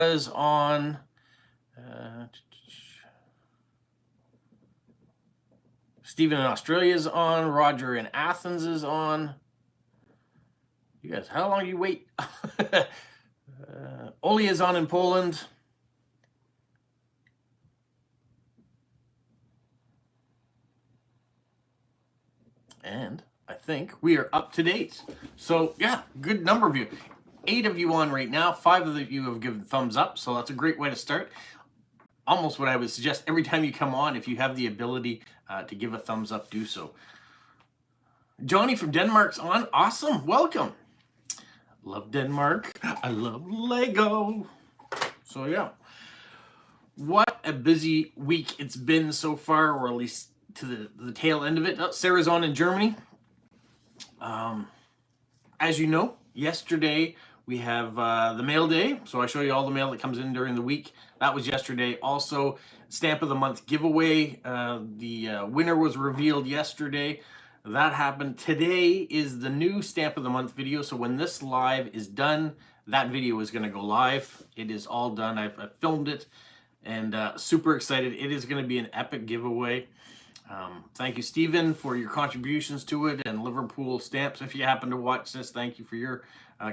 is on. Stephen in Australia is on. Roger in Athens is on. You guys, how long do you wait? Oli is on in Poland. And I think we are up to date. So yeah, good number of you. 8 of you on right now. 5 of you have given thumbs up. So that's a great way to start. Almost what I would suggest every time you come on, if you have the ability to give a thumbs up, do so. Johnny from Denmark's on. Awesome. Welcome. Love Denmark. I love Lego. So yeah. What a busy week it's been so far, or at least to the tail end of it. Oh, Sarah's on in Germany. As you know, yesterday we have the mail day. So I show you all the mail that comes in during the week. That was yesterday. Also, Stamp of the Month giveaway. The winner was revealed yesterday. That happened. Today is the new Stamp of the Month video. So when this live is done, that video is going to go live. It is all done. I've filmed it and super excited. It is going to be an epic giveaway. Thank you, Stephen, for your contributions to it, and Liverpool Stamps. If you happen to watch this, thank you for your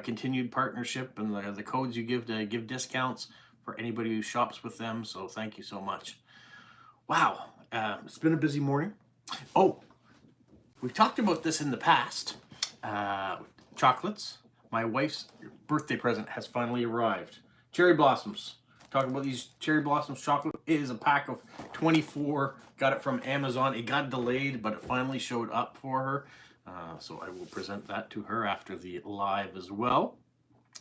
continued partnership and the codes you give to give discounts for anybody who shops with them. So thank you so much. Wow, it's been a busy morning. Oh, we've talked about this in the past. Chocolates. My wife's birthday present has finally arrived. Cherry blossoms. Talking about these cherry blossoms chocolate. It is a pack of 24. Got it from Amazon. It got delayed, but it finally showed up for her. So I will present that to her after the live as well.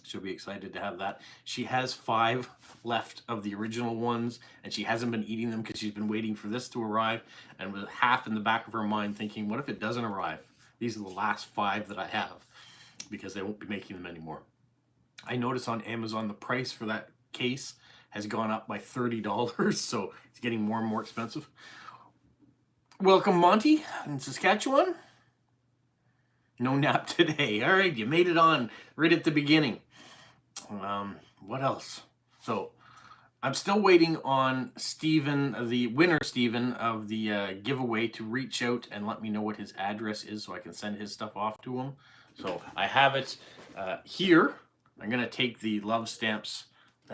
She'll be excited to have that. She has 5 left of the original ones, and she hasn't been eating them because she's been waiting for this to arrive, and with half in the back of her mind thinking, what if it doesn't arrive? These are the last 5 that I have, because they won't be making them anymore. I noticed on Amazon the price for that case has gone up by $30, so it's getting more and more expensive. Welcome, Monty in Saskatchewan. No nap today. All right, you made it on right at the beginning. What else? So I'm still waiting on Stephen, the winner Stephen of the giveaway, to reach out and let me know what his address is so I can send his stuff off to him. So I have it here. I'm going to take the love stamps.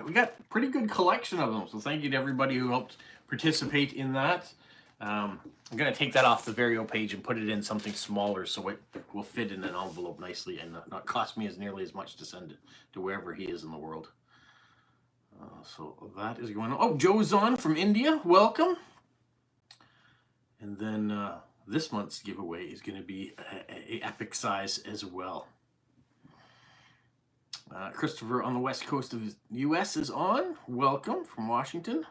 We got a pretty good collection of them, so thank you to everybody who helped participate in that. I'm going to take that off the Vario page and put it in something smaller so it will fit in an envelope nicely and not cost me nearly as much to send it to wherever he is in the world. So that is going on. Oh, Joe's on from India. Welcome. And then this month's giveaway is going to be a epic size as well. Christopher on the west coast of the U.S. is on. Welcome from Washington.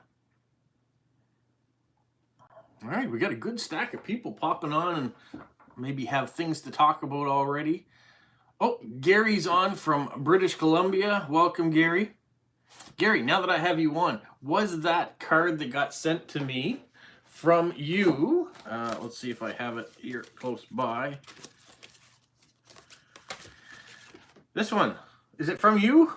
All right, we got a good stack of people popping on and maybe have things to talk about already. Oh, Gary's on from British Columbia. Welcome, Gary. Gary, now that I have you on, was that card that got sent to me from you? Let's see if I have it here close by. This one. Is it from you?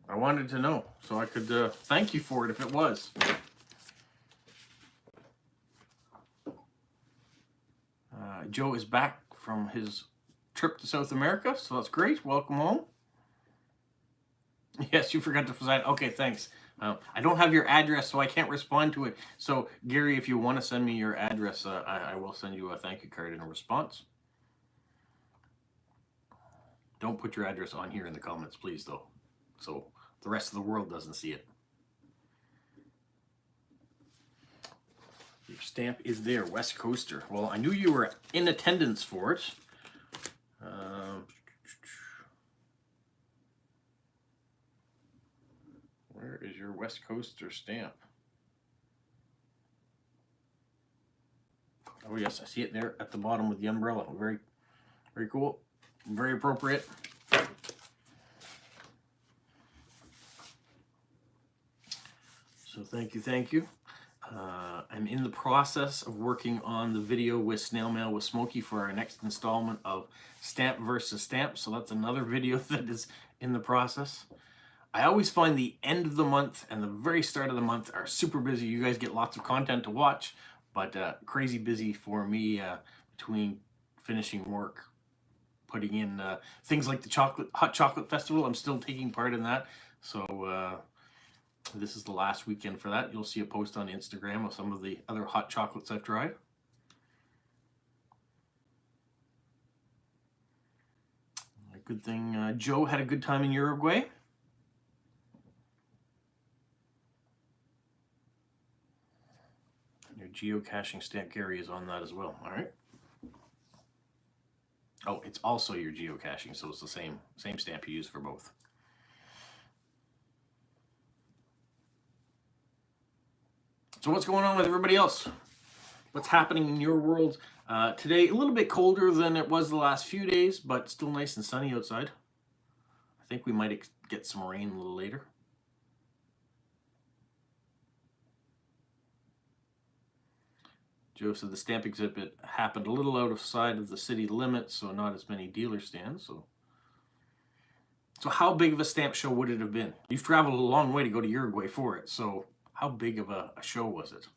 I wanted to know so I could thank you for it if it was. Joe is back from his trip to South America, so that's great. Welcome home. Yes, you forgot to sign. Okay, thanks. I don't have your address, so I can't respond to it. So, Gary, if you want to send me your address, I will send you a thank you card in a response. Don't put your address on here in the comments, please, though, so the rest of the world doesn't see it. Your stamp is there, West Coaster. Well, I knew you were in attendance for it. Where is your West Coaster stamp? Oh yes, I see it there at the bottom with the umbrella. Very, very cool. Very appropriate. So thank you, thank you. I'm in the process of working on the video with Snail Mail with Smokey for our next installment of Stamp versus Stamp. So that's another video that is in the process. I always find the end of the month and the very start of the month are super busy. You guys get lots of content to watch, but crazy busy for me between finishing work, putting in things like the hot chocolate festival. I'm still taking part in that. So this is the last weekend for that. You'll see a post on Instagram of some of the other hot chocolates I've tried. Good thing Joe had a good time in Uruguay. Your geocaching stamp, Gary, is on that as well. All right. Oh, it's also your geocaching, so it's the same stamp you use for both. So what's going on with everybody else? What's happening in your world? Today, a little bit colder than it was the last few days, but still nice and sunny outside. I think we might get some rain a little later. Joe said the stamp exhibit happened a little outside of the city limits, so not as many dealer stands. So how big of a stamp show would it have been? You've traveled a long way to go to Uruguay for it, so how big of a show was it?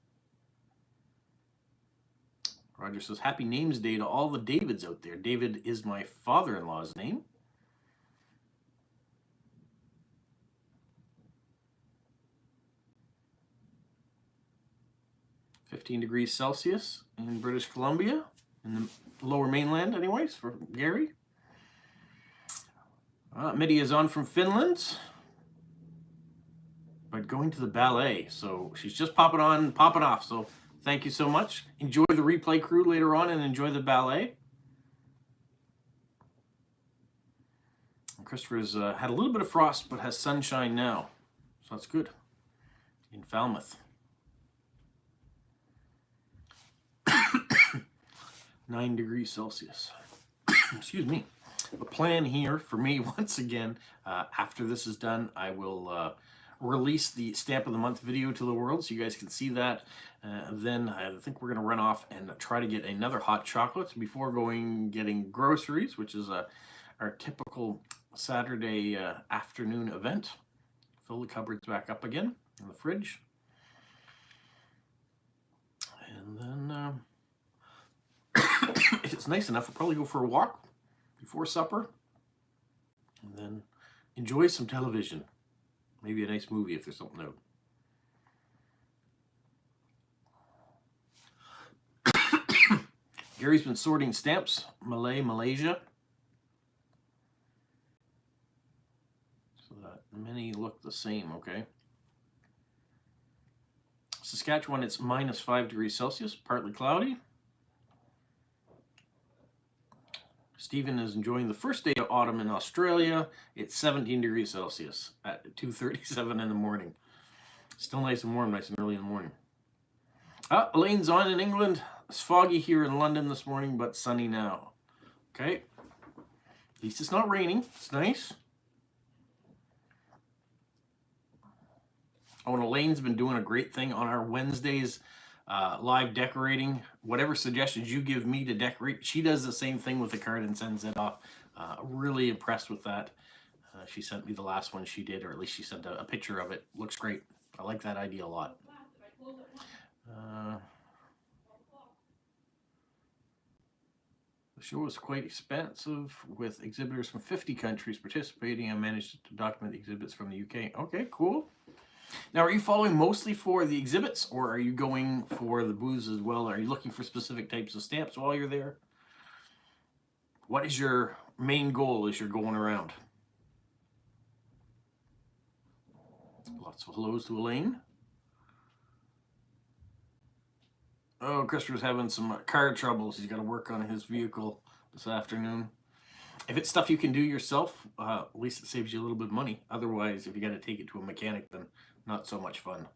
Roger says, happy names day to all the Davids out there. David is my father-in-law's name. -15 degrees Celsius in British Columbia, in the lower mainland anyways, for Gary. Mitty is on from Finland, but going to the ballet. So she's just popping on and popping off. So thank you so much. Enjoy the replay crew later on and enjoy the ballet. And Christopher's had a little bit of frost, but has sunshine now. So that's good in Falmouth. 9 degrees Celsius. Excuse me. The plan here for me, once again, after this is done, I will release the Stamp of the Month video to the world so you guys can see that. Then I think we're going to run off and try to get another hot chocolate before getting groceries, which is our typical Saturday afternoon event. Fill the cupboards back up again in the fridge. And then if it's nice enough, we'll probably go for a walk before supper and then enjoy some television. Maybe a nice movie if there's something out. Gary's been sorting stamps. Malaysia. So that many look the same, okay? Saskatchewan, it's -5 degrees Celsius, partly cloudy. Stephen is enjoying the first day of autumn in Australia. It's 17 degrees Celsius at 2:37 in the morning. Still nice and warm, nice and early in the morning. Elaine's on in England. It's foggy here in London this morning, but sunny now. Okay. At least it's not raining. It's nice. Oh, and Elaine's been doing a great thing on our Wednesdays live decorating. Whatever suggestions you give me to decorate, she does the same thing with the card and sends it off. Really impressed with that. She sent me the last one she did, or at least she sent a picture of it. Looks great. I like that idea a lot. The show was quite expansive with exhibitors from 50 countries participating. I managed to document the exhibits from the UK. Okay, cool. Now, are you following mostly for the exhibits, or are you going for the booths as well? Are you looking for specific types of stamps while you're there? What is your main goal as you're going around? Lots of hellos to Elaine. Oh, Christopher's having some car troubles. He's got to work on his vehicle this afternoon. If it's stuff you can do yourself, at least it saves you a little bit of money. Otherwise, if you got to take it to a mechanic, then not so much fun.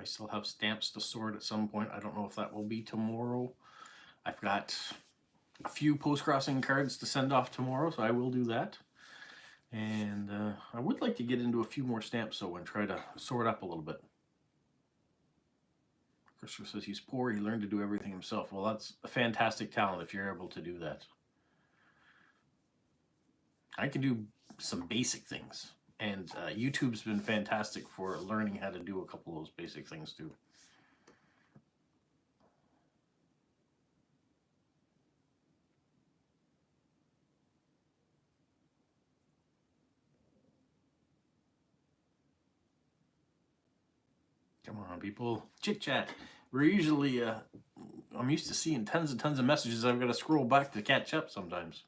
I still have stamps to sort at some point. I don't know if that will be tomorrow. I've got a few post-crossing cards to send off tomorrow, so I will do that. And I would like to get into a few more stamps, though, and try to sort up a little bit. Christopher says he's poor, he learned to do everything himself. Well, that's a fantastic talent if you're able to do that. I can do some basic things, and YouTube's been fantastic for learning how to do a couple of those basic things too. Come on, people. Chit chat. We're usually, I'm used to seeing tons and tons of messages. I've got to scroll back to catch up sometimes.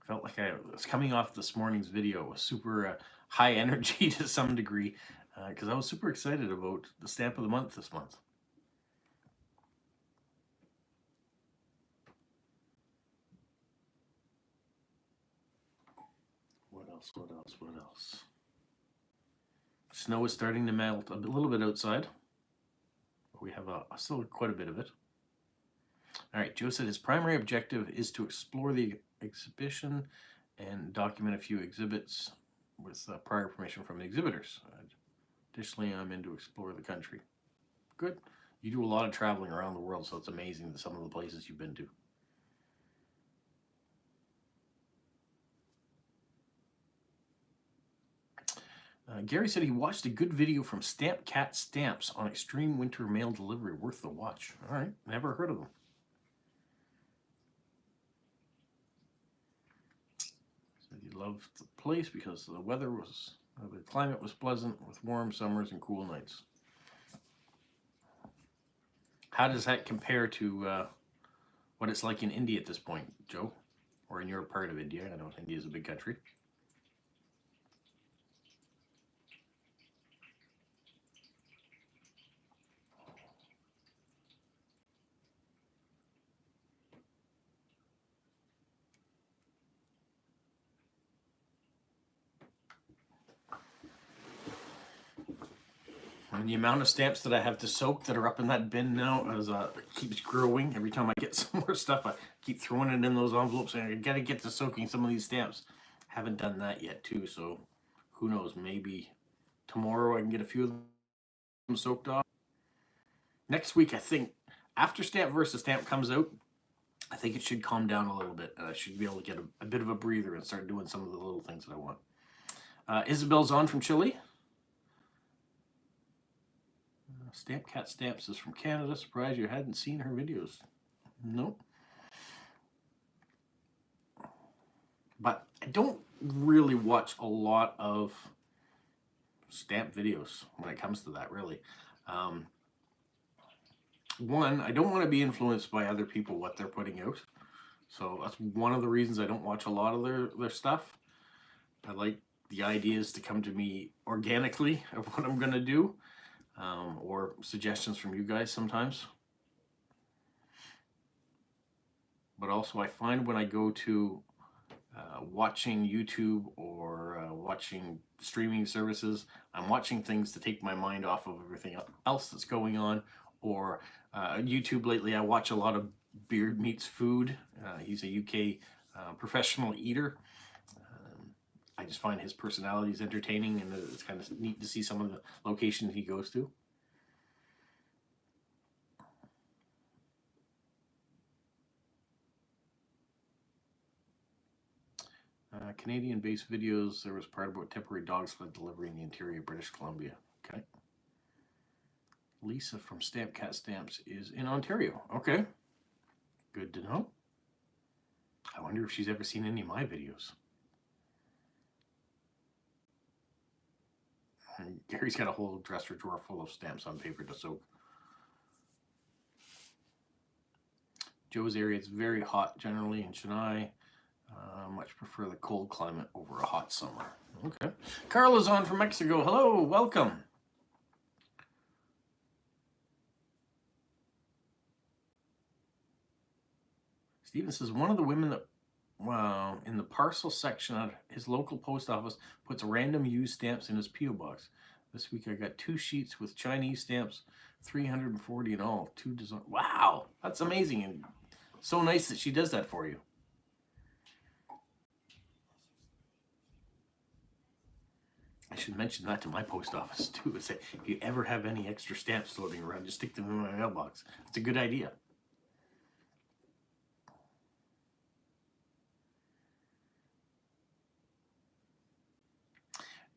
Felt like I was coming off this morning's video with super high energy to some degree, because I was super excited about the stamp of the month this month. What else? What else? What else? Snow is starting to melt a little bit outside. We have still quite a bit of it. All right, Joe said his primary objective is to explore the exhibition and document a few exhibits with prior permission from the exhibitors. Additionally, I'm in to explore the country. Good. You do a lot of traveling around the world, so it's amazing that some of the places you've been to. Gary said he watched a good video from Stamp Cat Stamps on extreme winter mail delivery. Worth the watch. All right, never heard of them. Said he loved the place because the weather was, the climate was pleasant with warm summers and cool nights. How does that compare to what it's like in India at this point, Joe? Or in your part of India? I know India is a big country. And the amount of stamps that I have to soak that are up in that bin now as it keeps growing. Every time I get some more stuff, I keep throwing it in those envelopes, and I gotta get to soaking some of these stamps. Haven't done that yet too, so who knows, maybe tomorrow I can get a few of them soaked off. Next week, I think, after Stamp versus Stamp comes out, I think it should calm down a little bit, and I should be able to get a bit of a breather and start doing some of the little things that I want. Isabel's on from Chile. Stamp Cat Stamps is from Canada. Surprised you hadn't seen her videos. Nope. But I don't really watch a lot of stamp videos when it comes to that, really. One, I don't want to be influenced by other people, what they're putting out. So that's one of the reasons I don't watch a lot of their stuff. I like the ideas to come to me organically of what I'm going to do. Or suggestions from you guys sometimes. But also I find when I go to watching YouTube or watching streaming services, I'm watching things to take my mind off of everything else that's going on. Or YouTube lately, I watch a lot of Beard Meets Food. He's a UK professional eater. I just find his personality is entertaining, and it's kind of neat to see some of the locations he goes to. Canadian-based videos, there was part about temporary dog sled delivery in the interior of British Columbia. Okay. Lisa from Stamp Cat Stamps is in Ontario. Okay. Good to know. I wonder if she's ever seen any of my videos. And Gary's got a whole dresser drawer full of stamps on paper to soak. Joe's area, it's very hot generally in Chennai. Much prefer the cold climate over a hot summer. Okay. Carla's on from Mexico. Hello, welcome. Steven says, one of the women that in the parcel section at his local post office, puts random used stamps in his P.O. box. This week I got 2 sheets with Chinese stamps, 340 in all. 2 design. Wow, that's amazing, and so nice that she does that for you. I should mention that to my post office too. Say, if you ever have any extra stamps floating around, just stick them in my mailbox. It's a good idea.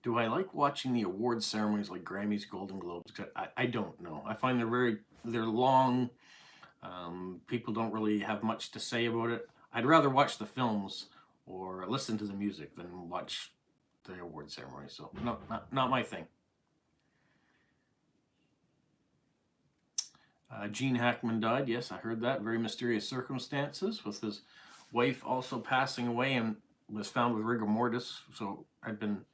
Do I like watching the awards ceremonies like Grammys, Golden Globes? I don't know. I find they're long. People don't really have much to say about it. I'd rather watch the films or listen to the music than watch the award ceremony. So not my thing. Gene Hackman died. Yes, I heard that. Very mysterious circumstances, with his wife also passing away and was found with rigor mortis. So I'd been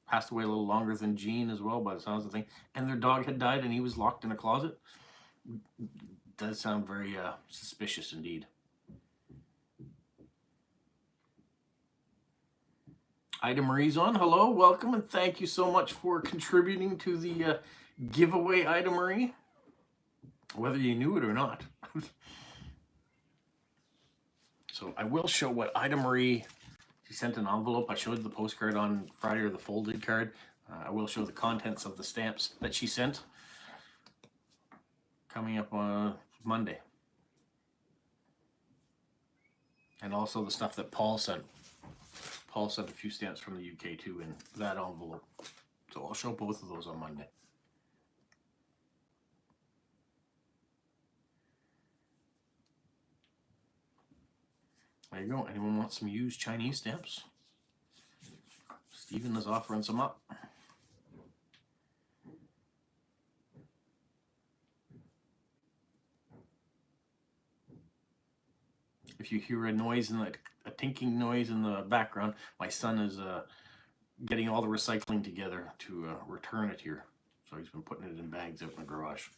passed away a little longer than Gene as well, by the sounds of the thing. And their dog had died and he was locked in a closet. Does sound very suspicious indeed. Ida Marie's on. Hello, welcome, and thank you so much for contributing to the giveaway, Ida Marie, whether you knew it or not. So I will show what Ida Marie, she sent an envelope. I showed the postcard on Friday, or the folded card. I will show the contents of the stamps that she sent coming up on Monday. And also the stuff that Paul sent. Paul sent a few stamps from the UK too in that envelope. So I'll show both of those on Monday. There you go. Anyone want some used Chinese stamps? Stephen is offering some up. If you hear a noise in a tinking noise in the background, my son is getting all the recycling together to return it here. So he's been putting it in bags out in the garage.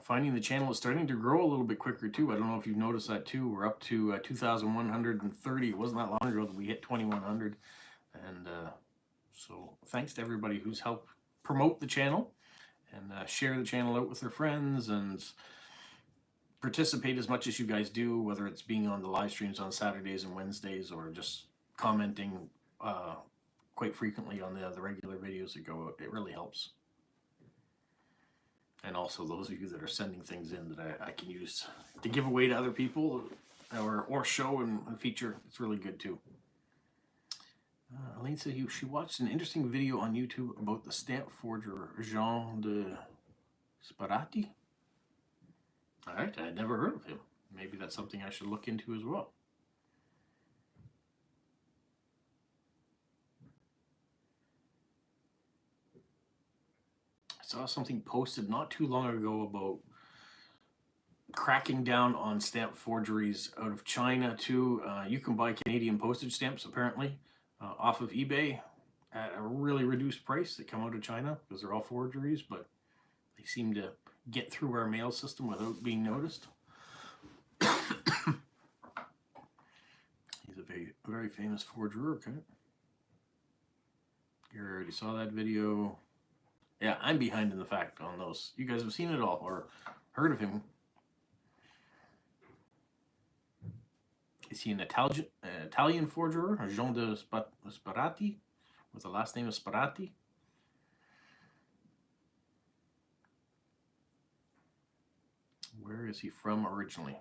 Finding the channel is starting to grow a little bit quicker too. I don't know if you've noticed that too. We're up to 2,130. It wasn't that long ago that we hit 2,100. And so thanks to everybody who's helped promote the channel and share the channel out with their friends and participate as much as you guys do, whether it's being on the live streams on Saturdays and Wednesdays or just commenting quite frequently on the regular videos that go out. It really helps. And also those of you that are sending things in that I can use to give away to other people or show and feature. It's really good too. Elaine said she watched an interesting video on YouTube about the stamp forger Jean de Sparati. All right, I'd never heard of him. Maybe that's something I should look into as well. I saw something posted not too long ago about cracking down on stamp forgeries out of China too. You can buy Canadian postage stamps apparently off of eBay at a really reduced price. They come out of China because they're all forgeries, but they seem to get through our mail system without being noticed. He's a very famous forger. Okay, you already saw that video. Yeah, I'm behind in the fact on those. You guys have seen it all or heard of him. Is he an Italian forger, Jean de Sparati, with the last name of Sparati? Where is he from originally?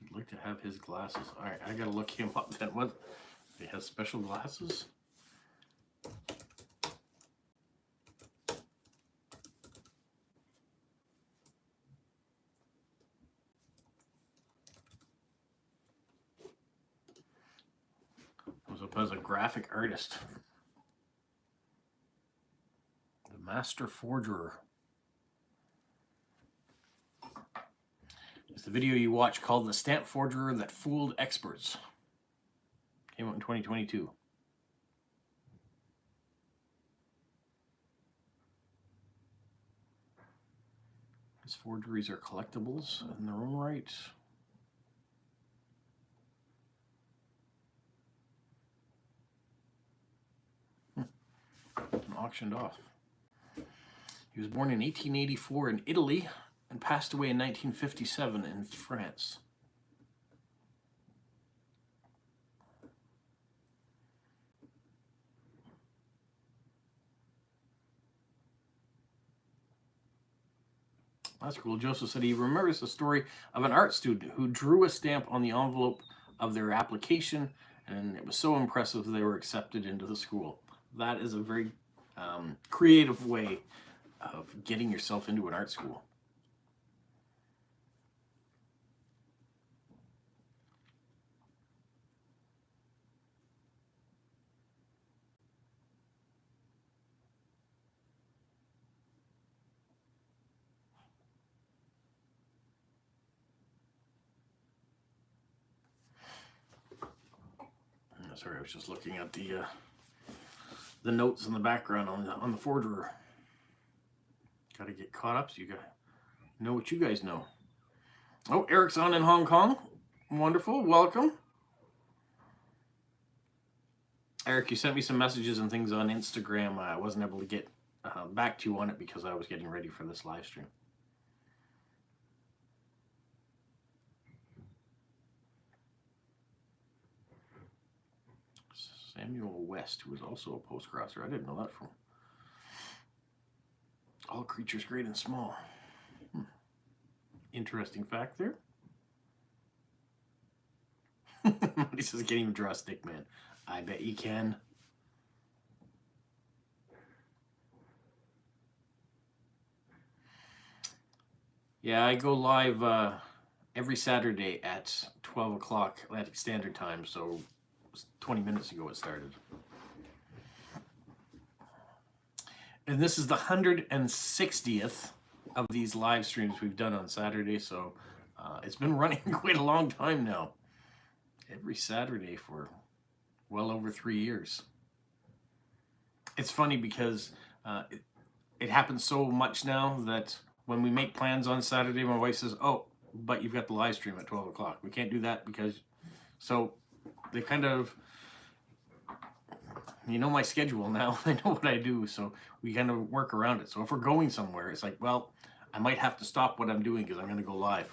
I'd like to have his glasses. All right, I gotta look him up then. What? He has special glasses? I was up as a graphic artist. Master Forger. It's the video you watch called The Stamp Forger That Fooled Experts. Came out in 2022. These forgeries are collectibles in their own right. Auctioned off. He was born in 1884 in Italy and passed away in 1957 in France. That's cool. Joseph said he remembers the story of an art student who drew a stamp on the envelope of their application, and it was so impressive they were accepted into the school. That is a very creative way of getting yourself into an art school. Sorry, I was just looking at the notes in the background on the forger. Got to get caught up so you guys know what you guys know. Oh, Eric's on in Hong Kong. Wonderful. Welcome. Eric, you sent me some messages and things on Instagram. I wasn't able to get back to you on it because I was getting ready for this live stream. Samuel West, who was also a post-crosser. I didn't know that from. All creatures great and small. Interesting fact there. He says, can't even draw a stick man. I bet you can. Yeah, I go live every Saturday at 12 o'clock Atlantic Standard Time, so 20 minutes ago it started. And this is the 160th of these live streams we've done on Saturday, so it's been running quite a long time now. Every Saturday for well over 3 years. It's funny because it happens so much now that when we make plans on Saturday, my wife says, oh, but you've got the live stream at 12 o'clock. We can't do that because... So they kind of... You know my schedule now. I know what I do, so we kind of work around it. So if we're going somewhere, it's like, well, I might have to stop what I'm doing because I'm going to go live.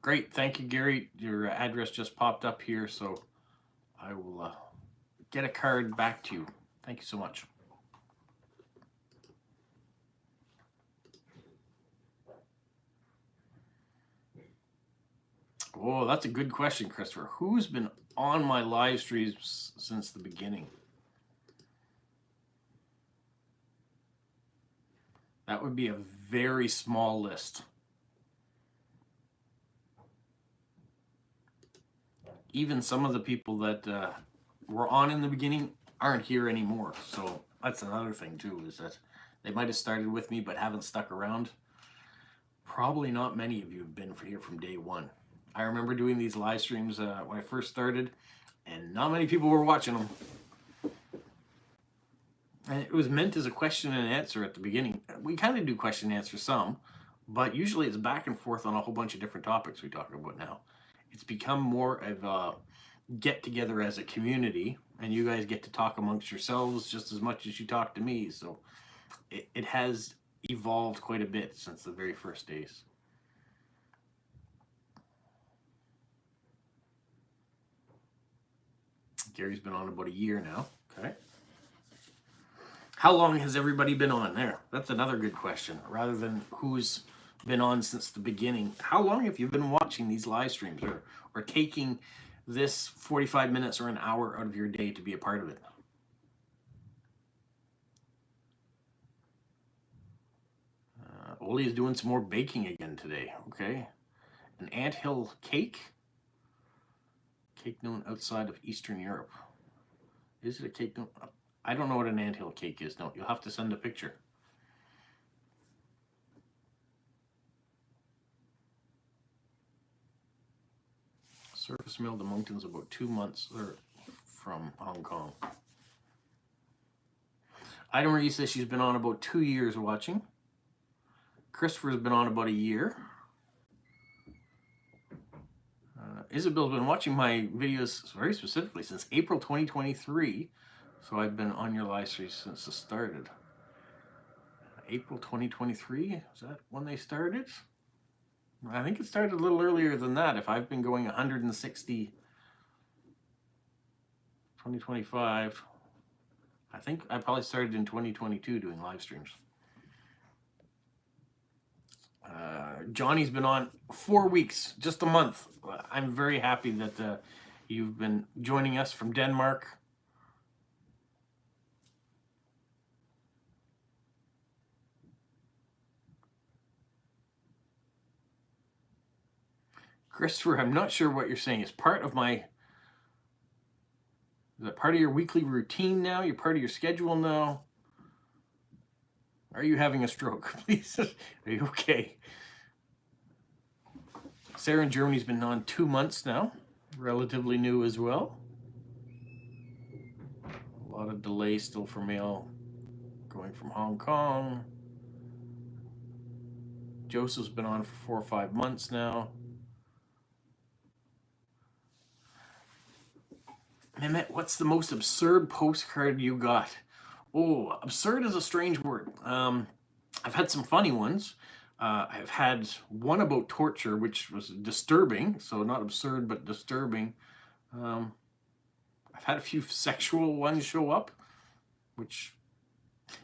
Great. Thank you, Gary. Your address just popped up here, so I will get a card back to you. Thank you so much. Oh, that's a good question, Christopher. Who's been on my live streams since the beginning? That would be a very small list. Even some of the people that were on in the beginning aren't here anymore. So that's another thing too, is that they might have started with me but haven't stuck around. Probably not many of you have been here from day one. I remember doing these live streams when I first started, and not many people were watching them. And it was meant as a question and answer at the beginning. We kind of do question and answer some, but usually it's back and forth on a whole bunch of different topics we talk about now. It's become more of a get together as a community, and you guys get to talk amongst yourselves just as much as you talk to me. So it has evolved quite a bit since the very first days. Gary's been on about a year now. Okay. How long has everybody been on there? That's another good question. Rather than who's been on since the beginning, how long have you been watching these live streams or taking this 45 minutes or an hour out of your day to be a part of it? Oli is doing some more baking again today. Okay. An anthill cake? Cake known outside of Eastern Europe. Is it a cake known? I don't know what an anthill cake is. No, you'll have to send a picture. Surface mail to Moncton's about 2 months from Hong Kong. Ida Marie says she's been on about 2 years watching. Christopher's been on about a year. Isabel's been watching my videos very specifically since April 2023. So I've been on your live stream since it started. April 2023, is that when they started? I think it started a little earlier than that. If I've been going 160, 2025, I think I probably started in 2022 doing live streams. Johnny's been on 4 weeks, just a month. I'm very happy that you've been joining us from Denmark. Christopher, I'm not sure what you're saying. Is part of my... Is that part of your weekly routine now? You're part of your schedule now? Are you having a stroke? Please, are you okay? Sarah in Germany's been on 2 months now. Relatively new as well. A lot of delay still for mail going from Hong Kong. Joseph's been on for 4 or 5 months now. Mehmet, what's the most absurd postcard you got? Oh, absurd is a strange word. I've had some funny ones. I've had one about torture, which was disturbing. So not absurd, but disturbing. I've had a few sexual ones show up, which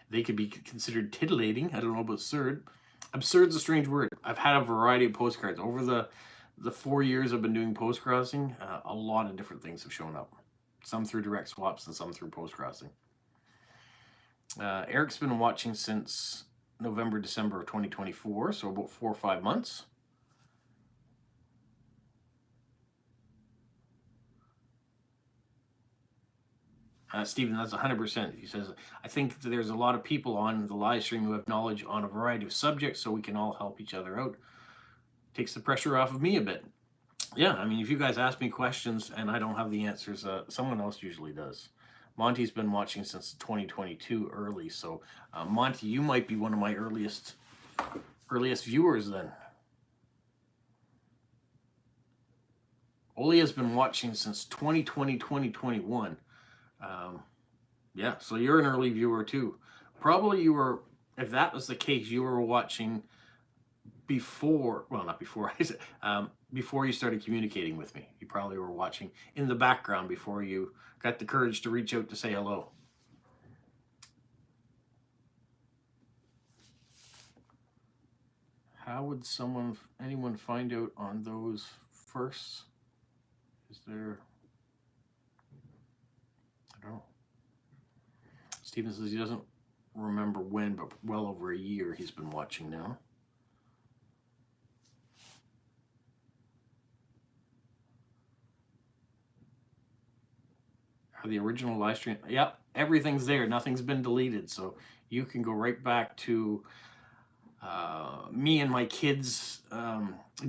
they could be considered titillating. I don't know about absurd. Absurd's a strange word. I've had a variety of postcards. Over the 4 years I've been doing post crossing, a lot of different things have shown up. Some through direct swaps and some through post crossing. Eric's been watching since November, December of 2024, so about 4 or 5 months. Stephen, that's 100%. He says, I think that there's a lot of people on the live stream who have knowledge on a variety of subjects, so we can all help each other out. Takes the pressure off of me a bit. Yeah, I mean, if you guys ask me questions and I don't have the answers, someone else usually does. Monty's been watching since 2022 early, so Monty, you might be one of my earliest viewers then. Olia's been watching since 2020, 2021. Yeah, so you're an early viewer too. Probably you were, if that was the case, you were watching before, well, not before, before you started communicating with me. You probably were watching in the background before you got the courage to reach out to say hello. How would anyone find out on those first? Is there, I don't know. Stephen says he doesn't remember when, but well over a year he's been watching now. The original live stream, yep, everything's there, nothing's been deleted, so you can go right back to me and my kids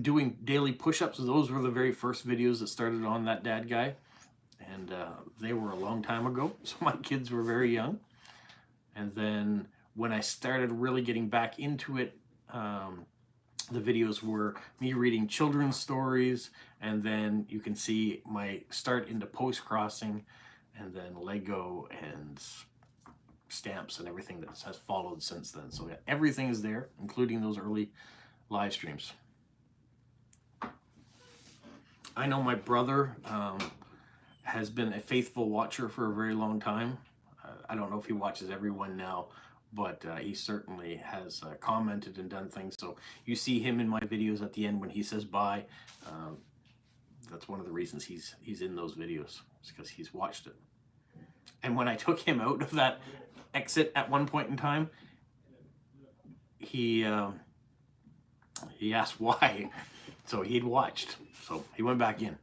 doing daily push-ups. Those were the very first videos that started on That Dad Guy, and they were a long time ago, so my kids were very young. And then when I started really getting back into it, the videos were me reading children's stories, and then you can see my start into post-crossing, and then Lego and stamps and everything that has followed since then. So yeah, everything is there, including those early live streams. I know my brother has been a faithful watcher for a very long time. I don't know if he watches everyone now, but he certainly has commented and done things. So you see him in my videos at the end when he says bye. That's one of the reasons he's in those videos. It's because he's watched it. And when I took him out of that exit at one point in time, he asked why. So he'd watched. So he went back in.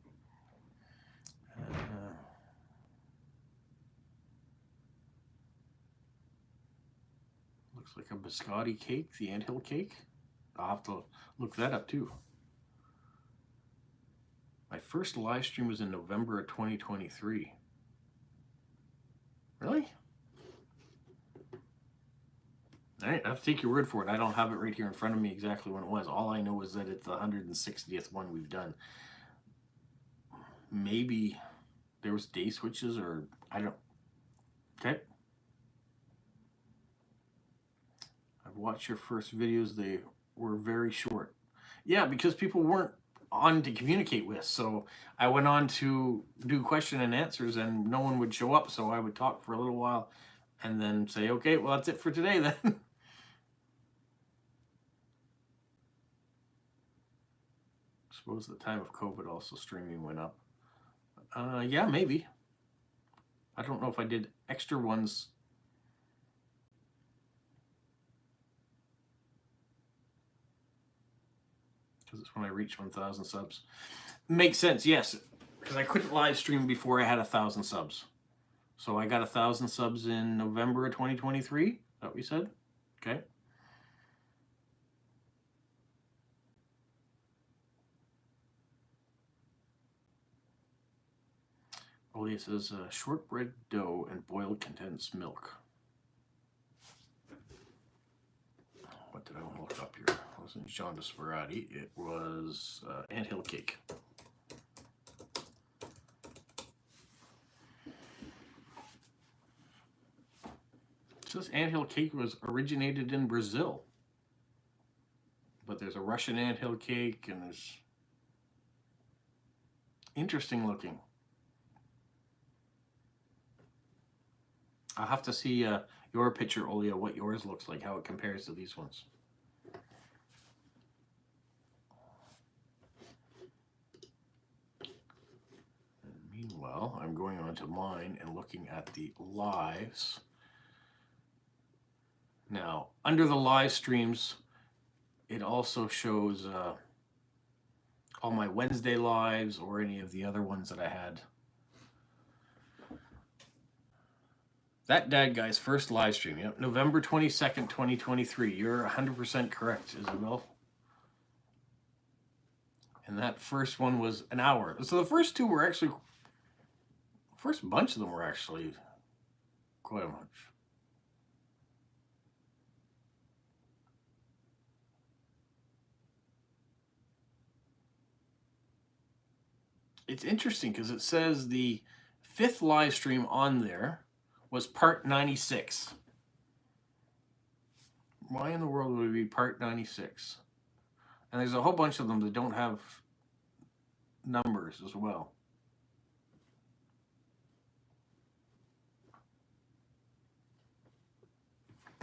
Looks like a biscotti cake, the anthill cake. I'll have to look that up too. My first live stream was in November of 2023. Really? All right, I have to take your word for it. I don't have it right here in front of me exactly when it was. All I know is that it's the 160th one we've done. Maybe there was day switches, or I don't. Okay. I've watched your first videos. They were very short. Yeah, because people weren't on to communicate with. So I went on to do question and answers, and no one would show up. So I would talk for a little while and then say, okay, well, that's it for today then. Suppose at the time of COVID also streaming went up. Yeah, maybe. I don't know if I did extra ones. Because it's when I reached 1,000 subs. Makes sense, yes. Because I couldn't live stream before I had 1,000 subs. So I got 1,000 subs in November of 2023. Is that what you said? Okay. Ollie says shortbread dough and boiled condensed milk. What did I want to look up here? It wasn't John Desperati. It was anthill cake. It says anthill cake was originated in Brazil. But there's a Russian anthill cake, and there's interesting looking. I'll have to see your picture, Olia, what yours looks like, how it compares to these ones. And meanwhile, I'm going on to mine and looking at the lives. Now, under the live streams, it also shows all my Wednesday lives or any of the other ones that I had. That dad guy's first live stream, yep, November 22nd, 2023. You're 100% correct, Isabel. And that first one was an hour. So the first two were actually, first bunch of them were actually quite much. It's interesting because it says the 5th live stream on there was part 96. Why in the world would it be part 96? And there's a whole bunch of them that don't have numbers as well.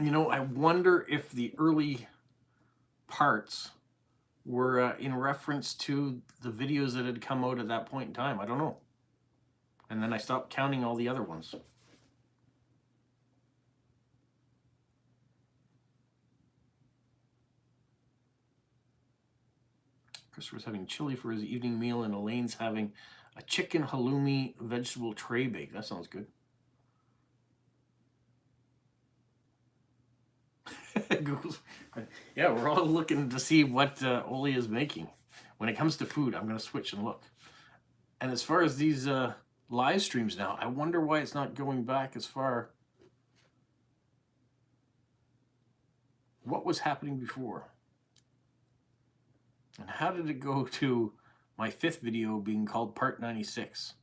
You know, I wonder if the early parts were in reference to the videos that had come out at that point in time. I don't know. And then I stopped counting all the other ones. Christopher's having chili for his evening meal, and Elaine's having a chicken halloumi vegetable tray bake. That sounds good. Google's, yeah, we're all looking to see what Oli is making. When it comes to food, I'm going to switch and look. And as far as these live streams now, I wonder why it's not going back as far. What was happening before? And how did it go to my 5th video being called Part 96?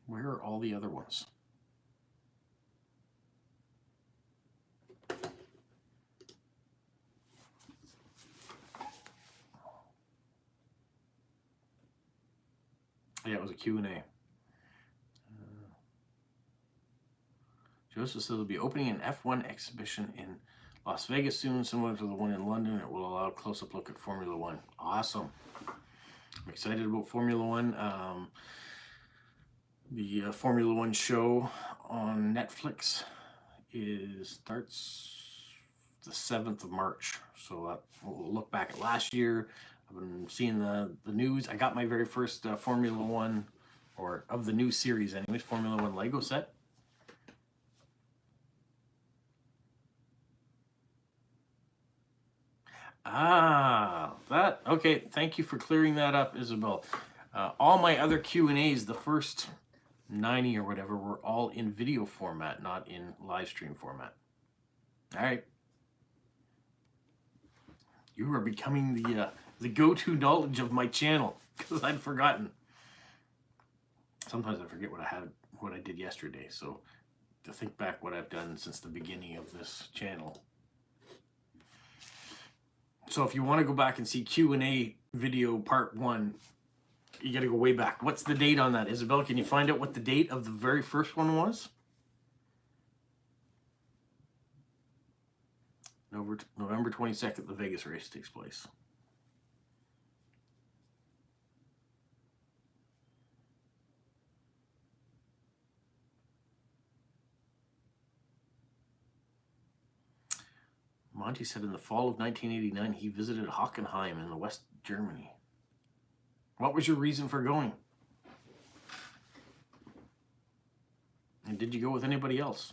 Where are all the other ones? Yeah, it was a Q&A. Joseph says they'll be opening an F1 exhibition in Las Vegas soon, similar to the one in London. It will allow a close-up look at Formula One. Awesome. I'm excited about Formula One. The Formula One show on Netflix starts the 7th of March. So we'll look back at last year. I've been seeing the news. I got my very first Formula One, or of the new series anyways, Formula One Lego set. Ah, that, okay. Thank you for clearing that up, Isabel. All my other Q&As, the first 90 or whatever, were all in video format, not in live stream format. All right. You are becoming the go-to knowledge of my channel because I'd forgotten. Sometimes I forget what I did yesterday. So to think back what I've done since the beginning of this channel. So if you want to go back and see Q&A video part 1, you got to go way back. What's the date on that, Isabel? Can you find out what the date of the very first one was? November 22nd, the Vegas race takes place. Monty said in the fall of 1989, he visited Hockenheim in West Germany. What was your reason for going? And did you go with anybody else?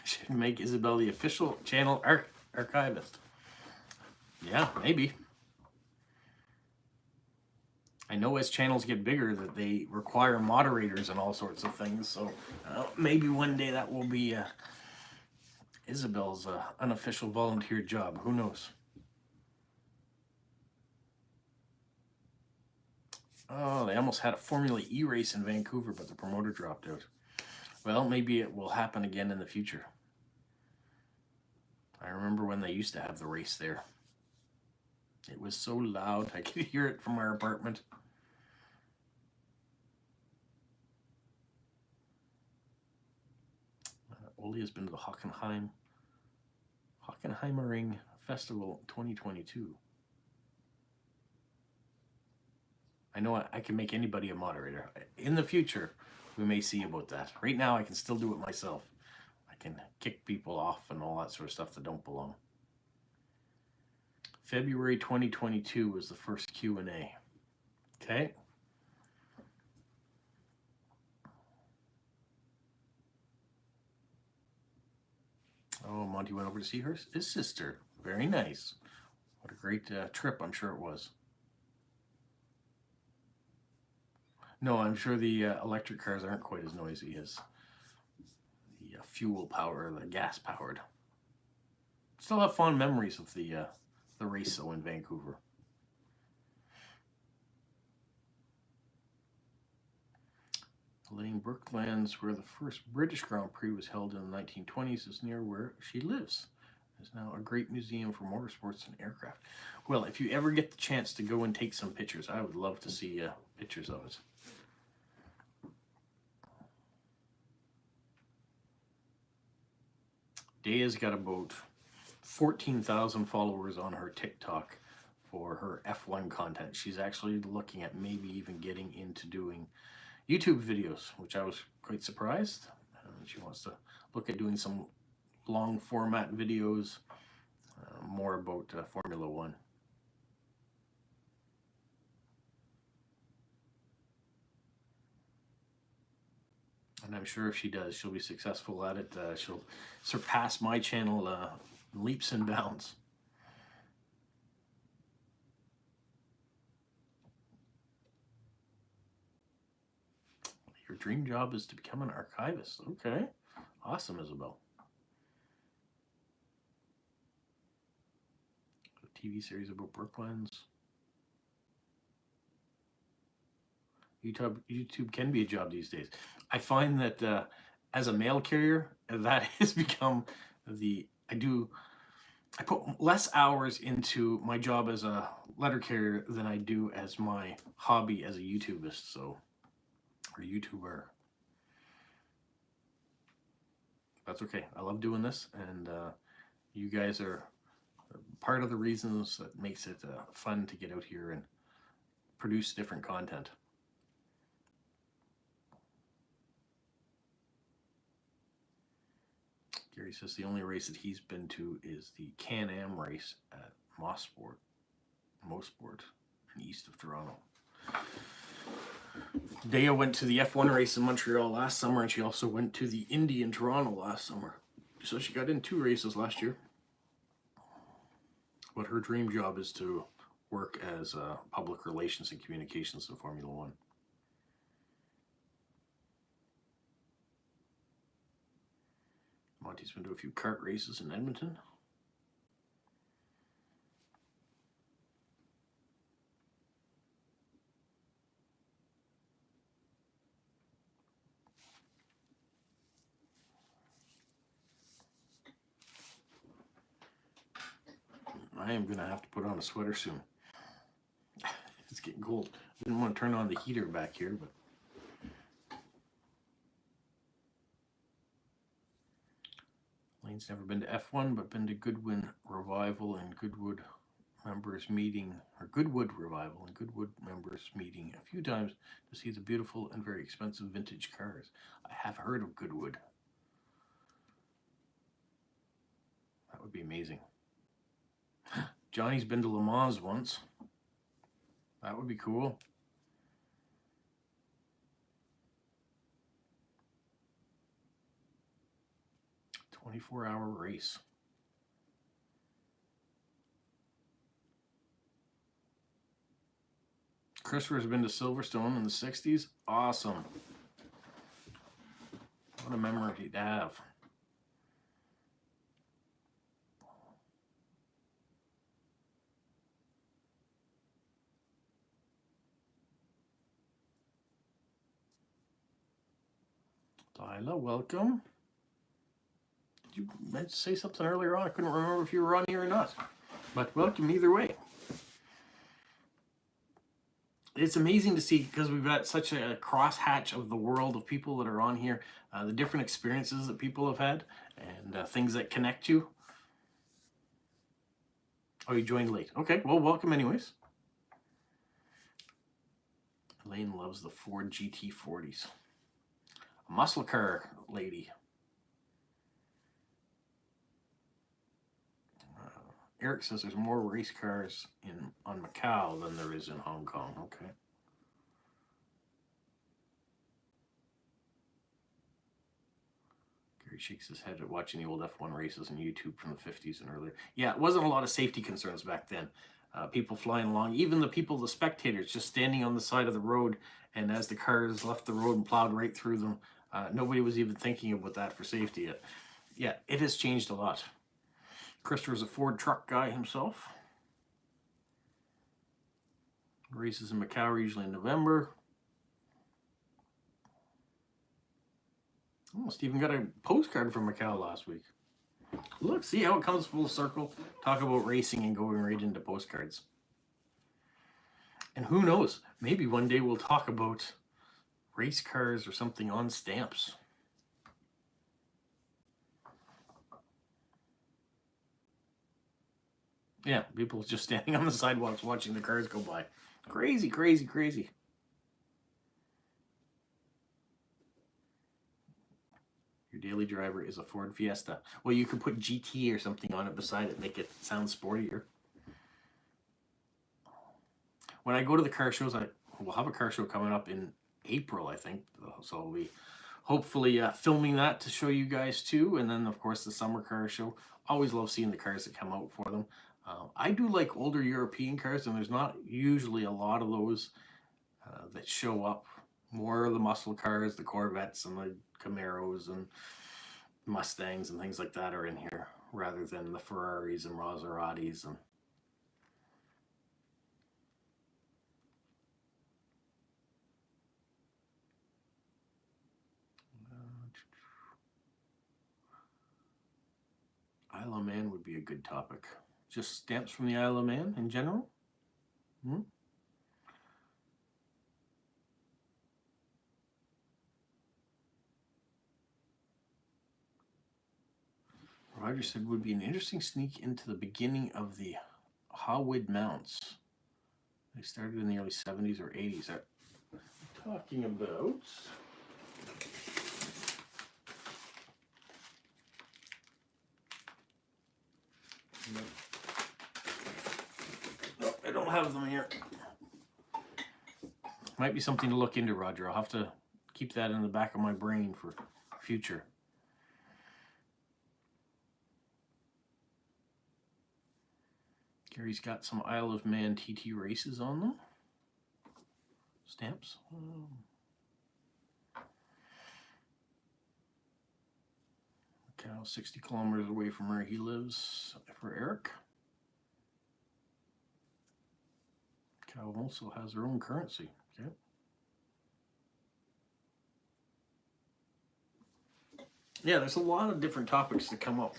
Should make Isabel the official channel archivist. Yeah, maybe. I know as channels get bigger that they require moderators and all sorts of things, so maybe one day that will be Isabel's unofficial volunteer job. Who knows? Oh, they almost had a Formula E race in Vancouver, but the promoter dropped out. Well, maybe it will happen again in the future. I remember when they used to have the race there. It was so loud, I could hear it from our apartment. Oli has been to the Hockenheimering Festival 2022. I know I can make anybody a moderator. In the future, we may see about that. Right now, I can still do it myself. I can kick people off and all that sort of stuff that don't belong. February 2022 was the first Q&A. Okay. Oh, Monty went over to see his sister. Very nice. What a great trip, I'm sure it was. No, I'm sure the electric cars aren't quite as noisy as the fuel power, the gas powered. Still have fond memories of the race though in Vancouver. Elaine Brooklands, where the first British Grand Prix was held in the 1920s, is near where she lives. There's now a great museum for motorsports and aircraft. Well, if you ever get the chance to go and take some pictures, I would love to see pictures of it. Daya's got about 14,000 followers on her TikTok for her F1 content. She's actually looking at maybe even getting into doing YouTube videos, which I was quite surprised. She wants to look at doing some long format videos, more about Formula One. And I'm sure if she does, she'll be successful at it. She'll surpass my channel leaps and bounds. Your dream job is to become an archivist. Okay. Awesome, Isabel. A TV series about Brooklands. YouTube can be a job these days. I find that as a mail carrier, that has become I put less hours into my job as a letter carrier than I do as my hobby as a YouTubist, or YouTuber. That's okay. I love doing this, and you guys are part of the reasons that makes it fun to get out here and produce different content. Gary says the only race that he's been to is the Can-Am race at Mosport in east of Toronto. Dea went to the F1 race in Montreal last summer, and she also went to the Indy in Toronto last summer. So she got in 2 races last year. But her dream job is to work as public relations and communications in Formula One. Monty's been to a few kart races in Edmonton. I am going to have to put on a sweater soon. It's getting cold. I didn't want to turn on the heater back here, but Lane's never been to F1, but been to Goodwin Revival and Goodwood members meeting, or Goodwood Revival and Goodwood members meeting a few times to see the beautiful and very expensive vintage cars. I have heard of Goodwood. That would be amazing. Johnny's been to Le Mans once. That would be cool. A 24-hour race. Christopher's been to Silverstone in the 60s. Awesome. What a memory to have. Lila, welcome. Did you meant to say something earlier on? I couldn't remember if you were on here or not. But welcome either way. It's amazing to see, because we've got such a crosshatch of the world of people that are on here, the different experiences that people have had, and things that connect you. Oh, you joined late. Okay, well, welcome anyways. Elaine loves the Ford GT40s. A muscle car lady. Eric says there's more race cars on Macau than there is in Hong Kong. Okay. Gary shakes his head at watching the old F1 races on YouTube from the 50s and earlier. Yeah, it wasn't a lot of safety concerns back then. People flying along, even the spectators, just standing on the side of the road, and as the cars left the road and plowed right through them, nobody was even thinking about that for safety yet. Yeah, it has changed a lot. Christopher's a Ford truck guy himself. Races in Macau are usually in November. Almost even got a postcard from Macau last week. Look, see how it comes full circle? Talk about racing and going right into postcards. And who knows, maybe one day we'll talk about race cars or something on stamps. Yeah, people just standing on the sidewalks watching the cars go by. Crazy, crazy, crazy. Your daily driver is a Ford Fiesta. Well, you could put GT or something on it beside it, make it sound sportier. When I go to the car shows, we'll have a car show coming up in April, I think. So I'll be hopefully filming that to show you guys too. And then, of course, the summer car show. Always love seeing the cars that come out for them. I do like older European cars, and there's not usually a lot of those that show up. More of the muscle cars, the Corvettes and the Camaros and Mustangs and things like that are in here, rather than the Ferraris and Maseratis and Isle of Man would be a good topic. Just stamps from the Isle of Man in general. Roger said would be an interesting sneak into the beginning of the Howwood mounts. They started in the early 70s or 80s. Talking about No, I don't have them here. Might be something to look into, Roger. I'll have to keep that in the back of my brain for future. Gary's got some Isle of Man TT races on them. Stamps. Cow 60 kilometers away from where he lives for Eric. Cow also has their own currency. Okay. Yeah, there's a lot of different topics that come up.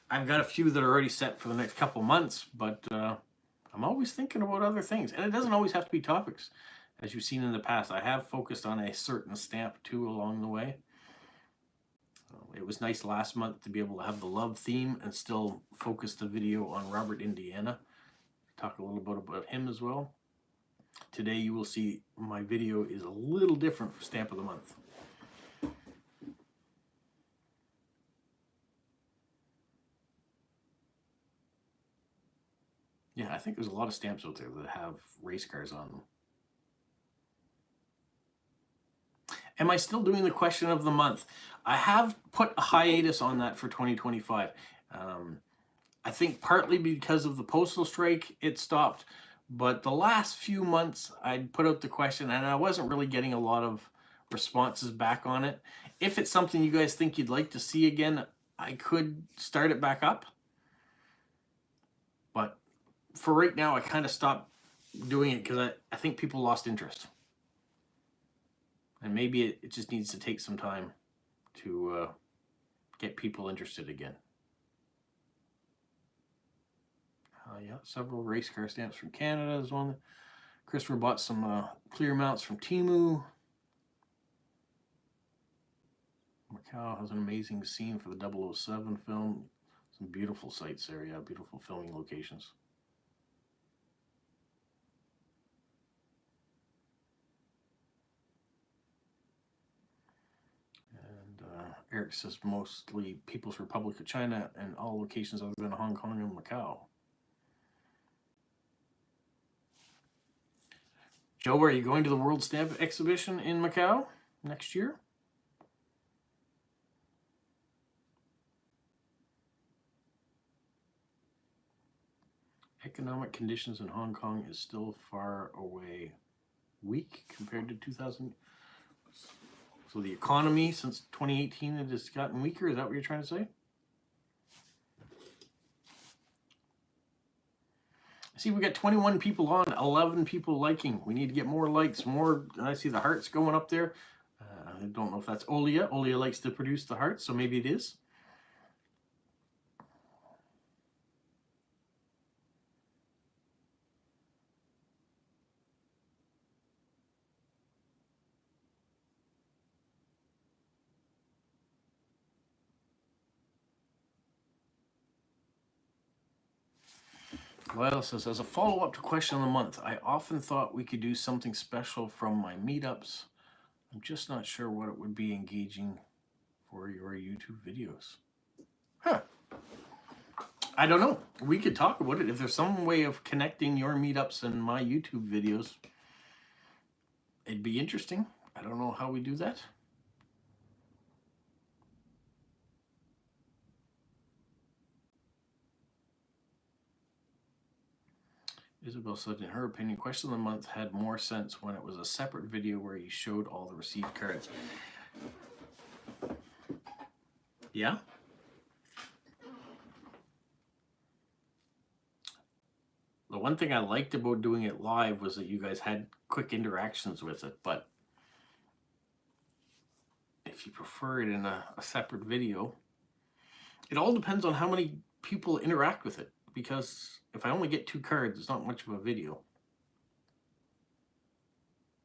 I've got a few that are already set for the next couple months, but I'm always thinking about other things. And it doesn't always have to be topics. As you've seen in the past, I have focused on a certain stamp too along the way. It was nice last month to be able to have the love theme and still focus the video on Robert, Indiana. Talk a little bit about him as well. Today you will see my video is a little different for Stamp of the Month. Yeah, I think there's a lot of stamps out there that have race cars on them. Am I still doing the question of the month? I have put a hiatus on that for 2025. I think partly because of the postal strike, it stopped. But the last few months, I'd put out the question, and I wasn't really getting a lot of responses back on it. If it's something you guys think you'd like to see again, I could start it back up. But for right now, I kind of stopped doing it because I think people lost interest. And maybe it just needs to take some time to get people interested again. Yeah, several race car stamps from Canada is one. Christopher bought some clear mounts from Temu. Macau has an amazing scene for the 007 film. Some beautiful sites there, yeah, beautiful filming locations. Eric says mostly People's Republic of China and all locations other than Hong Kong and Macau. Joe, are you going to the World Stamp Exhibition in Macau next year? Economic conditions in Hong Kong is still far away. Weak compared to 2000. So the economy since 2018 it has gotten weaker. Is that what you're trying to say? See, we got 21 people on, 11 people liking. We need to get more likes, more. I see the hearts going up there. I don't know if that's Olia. Olia likes to produce the hearts, so maybe it is. Lyle says, as a follow-up to question of the month, I often thought we could do something special from my meetups. I'm just not sure what it would be engaging for your YouTube videos. Huh. I don't know. We could talk about it. If there's some way of connecting your meetups and my YouTube videos, it'd be interesting. I don't know how we do that. Isabel said, in her opinion, question of the month had more sense when it was a separate video where you showed all the received cards. Yeah? The one thing I liked about doing it live was that you guys had quick interactions with it, but if you prefer it in a separate video, it all depends on how many people interact with it. Because if I only get 2 cards, it's not much of a video.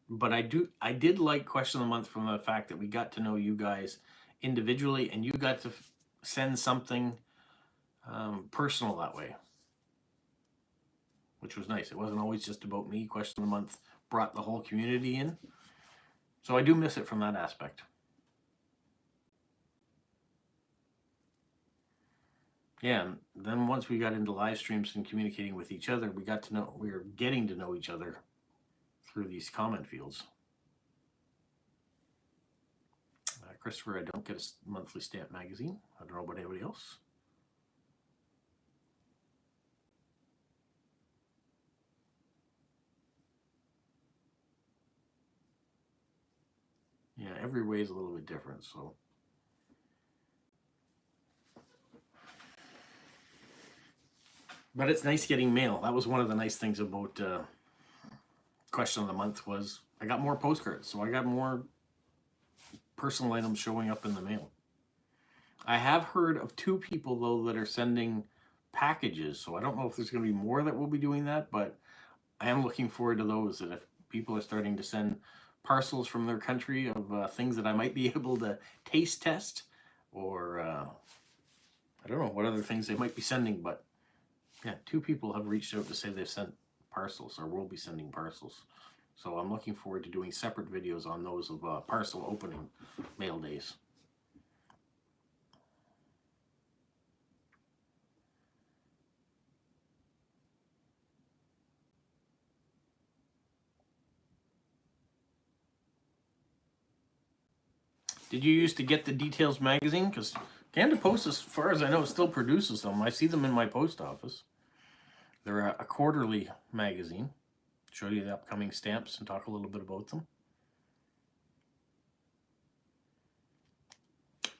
But I did like question of the month from the fact that we got to know you guys individually, and you got to send something personal that way, which was nice. It wasn't always just about me. Question of the month brought the whole community in, so I do miss it from that aspect. Yeah, and then once we got into live streams and communicating with each other, we were getting to know each other through these comment fields. Christopher, I don't get a monthly stamp magazine. I don't know about anybody else. Yeah, every way is a little bit different, so. But it's nice getting mail. That was one of the nice things about question of the month was I got more postcards, so I got more personal items showing up in the mail. I have heard of 2 people though that are sending packages, so I don't know if there's going to be more that will be doing that, but I am looking forward to those. And if people are starting to send parcels from their country of things that I might be able to taste test, or I don't know what other things they might be sending, but yeah, 2 people have reached out to say they've sent parcels or will be sending parcels. So I'm looking forward to doing separate videos on those of parcel opening mail days. Did you used to get the Details magazine? Because Canada Post, as far as I know, still produces them. I see them in my post office. They're a quarterly magazine. Show you the upcoming stamps and talk a little bit about them.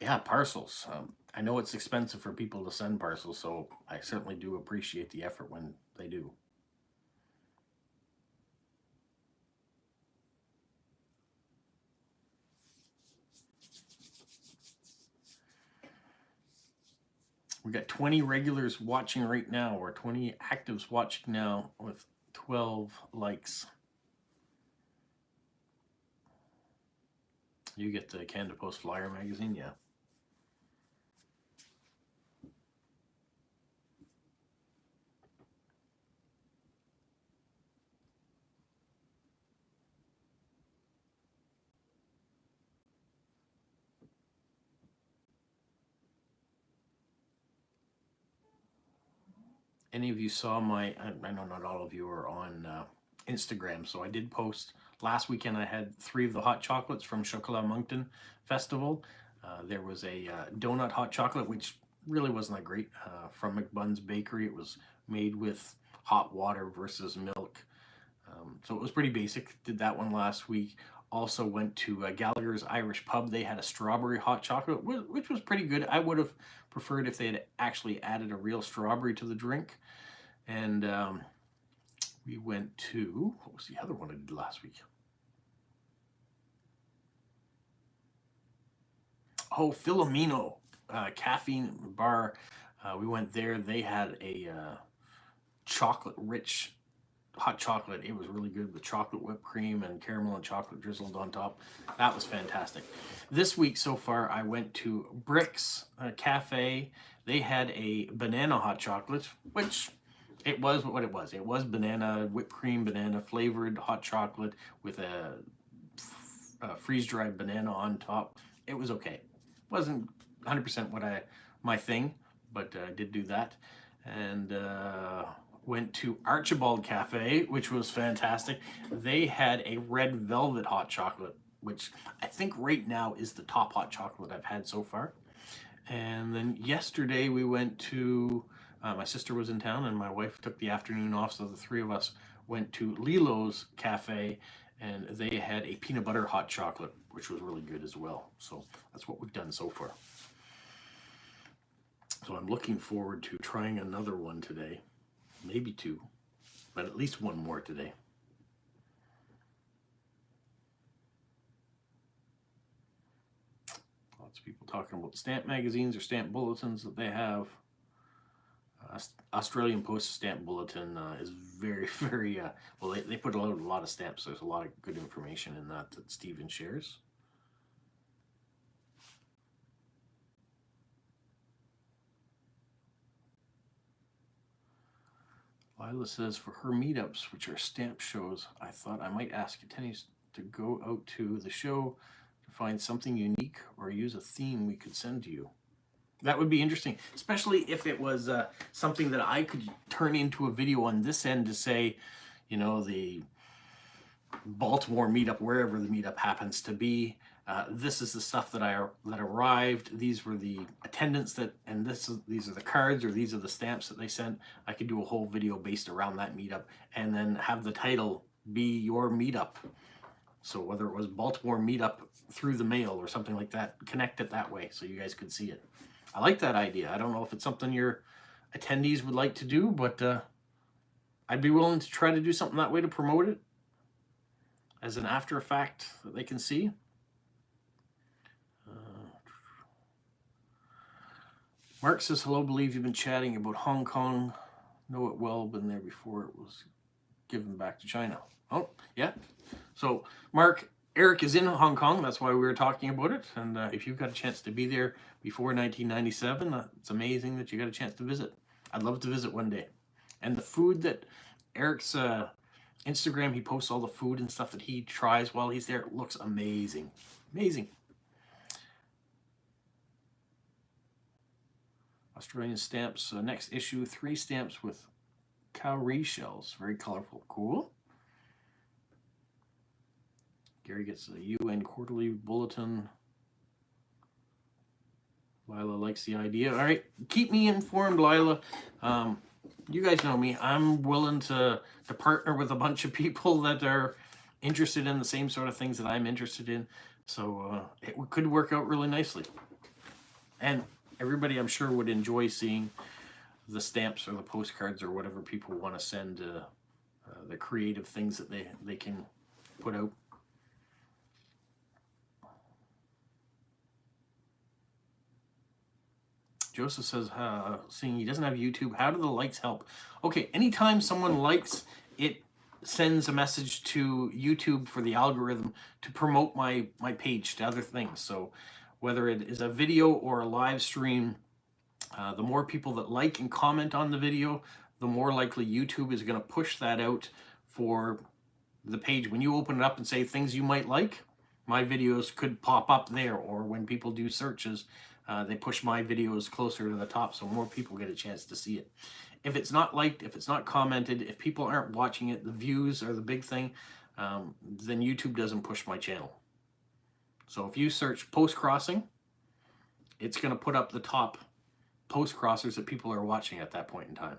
Yeah, parcels. I know it's expensive for people to send parcels, so I certainly do appreciate the effort when they do. We got 20 regulars watching right now, or 20 actives watching now with 12 likes. You get the Canada Post Flyer magazine, yeah. Any of you saw I know not all of you are on Instagram, so I did post last weekend. I had 3 of the hot chocolates from Chocolat Moncton Festival. There was a donut hot chocolate, which really wasn't that great, from McBunn's Bakery. It was made with hot water versus milk. So it was pretty basic. Did that one last week. Also went to Gallagher's Irish Pub. They had a strawberry hot chocolate, which was pretty good. I would have preferred if they had actually added a real strawberry to the drink. And we went to, what was the other one I did last week? Oh, Filomeno Caffeine Bar. We went there. They had a chocolate rich hot chocolate. It was really good with chocolate whipped cream and caramel and chocolate drizzled on top. That was fantastic. This week so far, I went to Bricks Cafe. They had a banana hot chocolate, which it was what it was. It was banana, whipped cream, banana flavored hot chocolate with a freeze-dried banana on top. It was okay. Wasn't 100% my thing, but I did do that. And went to Archibald Cafe, which was fantastic. They had a red velvet hot chocolate, which I think right now is the top hot chocolate I've had so far. And then yesterday we went to, my sister was in town and my wife took the afternoon off, so the 3 of us went to Lilo's Cafe, and they had a peanut butter hot chocolate, which was really good as well. So that's what we've done so far. So I'm looking forward to trying another one today. Maybe 2, but at least 1 more today. Lots of people talking about stamp magazines or stamp bulletins that they have. Australian Post Stamp Bulletin is very, very, well, they put a lot of stamps. There's a lot of good information in that Stephen shares. Lila says, for her meetups, which are stamp shows, I thought I might ask attendees to go out to the show to find something unique or use a theme we could send to you. That would be interesting, especially if it was something that I could turn into a video on this end to say, you know, the Baltimore meetup, wherever the meetup happens to be. This is the stuff that arrived. These were the attendants and these are the cards, or these are the stamps that they sent. I could do a whole video based around that meetup, and then have the title be your meetup. So whether it was Baltimore meetup through the mail or something like that, connect it that way so you guys could see it. I like that idea. I don't know if it's something your attendees would like to do, but I'd be willing to try to do something that way to promote it as an after effect that they can see. Mark says, hello, believe you've been chatting about Hong Kong. Know it well, been there before it was given back to China. Oh, yeah. So, Mark, Eric is in Hong Kong. That's why we were talking about it. And if you've got a chance to be there before 1997, it's amazing that you got a chance to visit. I'd love to visit one day. And the food that Eric's Instagram, he posts all the food and stuff that he tries while he's there. It looks amazing. Amazing. Australian stamps. Next issue, 3 stamps with cowrie shells. Very colorful. Cool. Gary gets a UN quarterly bulletin. Lila likes the idea. All right, keep me informed, Lila. You guys know me. I'm willing to partner with a bunch of people that are interested in the same sort of things that I'm interested in. So it could work out really nicely. And everybody, I'm sure, would enjoy seeing the stamps or the postcards or whatever people want to send, the creative things that they can put out. Joseph says, seeing he doesn't have YouTube, how do the likes help? Okay, anytime someone likes, it sends a message to YouTube for the algorithm to promote my page to other things. So whether it is a video or a live stream, the more people that like and comment on the video, the more likely YouTube is going to push that out for the page. When you open it up and say things you might like, my videos could pop up there. Or when people do searches, they push my videos closer to the top so more people get a chance to see it. If it's not liked, if it's not commented, if people aren't watching it, the views are the big thing, then YouTube doesn't push my channel. So if you search post crossing, it's going to put up the top post crossers that people are watching at that point in time.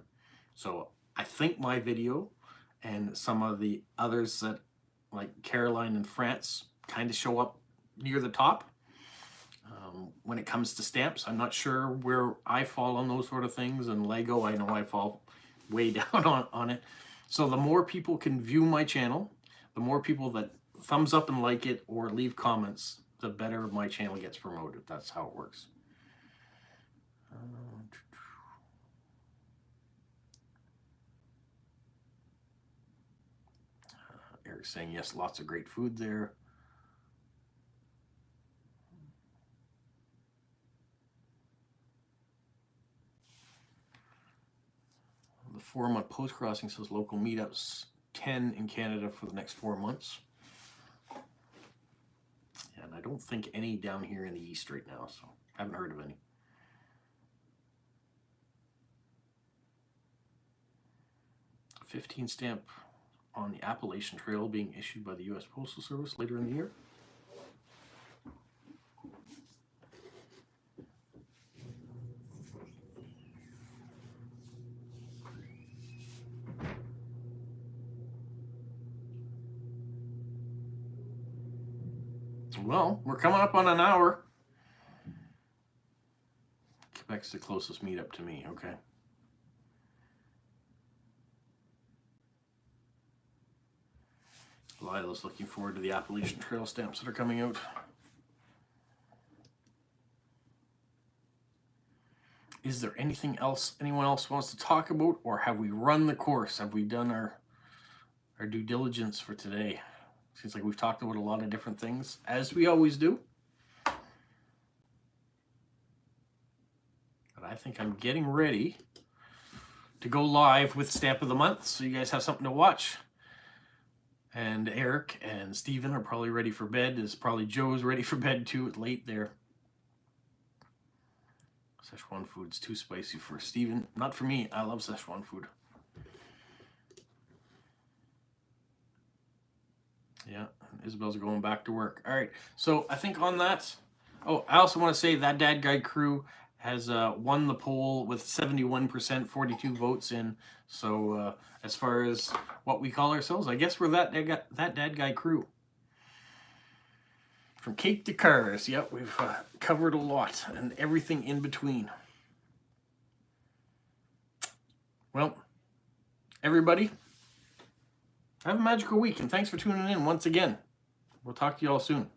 So I think my video and some of the others that, like Caroline in France, kind of show up near the top. When it comes to stamps, I'm not sure where I fall on those sort of things. And Lego, I know I fall way down on it. So the more people can view my channel, the more people that thumbs up and like it or leave comments, the better my channel gets promoted. That's how it works. Eric's saying, yes, lots of great food there. The forum on post crossing says local meetups, 10 in Canada for the next 4 months. And I don't think any down here in the east right now, so I haven't heard of any. $15 stamp on the Appalachian Trail being issued by the U.S. Postal Service later in the year. Well, we're coming up on an hour. Quebec's the closest meetup to me, okay? Lila's looking forward to the Appalachian Trail stamps that are coming out. Is there anything else anyone else wants to talk about, or have we run the course? Have we done our due diligence for today? Seems like we've talked about a lot of different things, as we always do. But I think I'm getting ready to go live with Stamp of the Month, so you guys have something to watch. And Eric and Steven are probably ready for bed. Probably Joe's ready for bed too. It's late there. Szechuan food's too spicy for Steven. Not for me. I love Szechuan food. Yeah, Isabel's going back to work. All right, so I think on that, oh, I also want to say that Dad Guide crew has won the poll with 71%, 42 votes in. So as far as what we call ourselves, I guess we're that Dad Guide crew. From cake to cars, yep, we've covered a lot and everything in between. Well, everybody, have a magical week, and thanks for tuning in once again. We'll talk to you all soon.